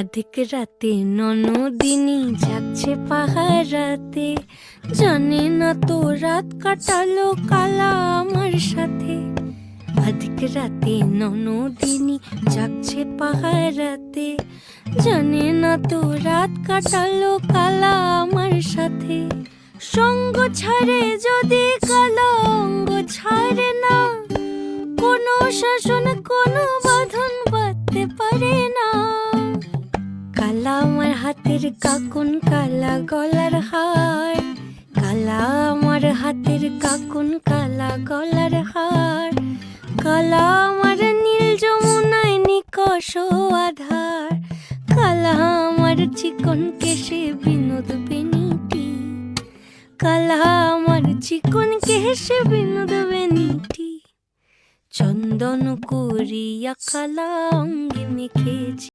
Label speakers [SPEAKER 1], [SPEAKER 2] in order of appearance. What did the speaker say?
[SPEAKER 1] আধিক রাতে ননদিনী যাচ্ছে পাহারাতে, জানে না তো রাত কাটালো কালা আমার সাথে। আধিক রাতে ননদিনী যাচ্ছে পাহারাতে, জানে না তো রাত কাটালো কালা আমার সাথে। সঙ্গ ছাড়ে যদি কালা অঙ্গ ছাড়ে না, কোনো শাসন কোনো বাঁধন বাঁধতে পারে না। কালা আমার হাতের কাকুন কালা গলার হার, কালা আমার হাতের কাকুন কালা গলার হার। কালা আমার নীল যমুনায় নিকষ আধার, কালা আমার চিকন কেশে বিনোদ বেনিটি, কালা আমার চিকন কেশে বিনোদ বেনিটি। চন্দন করিয়া কালা অঙ্গে মেখেছি।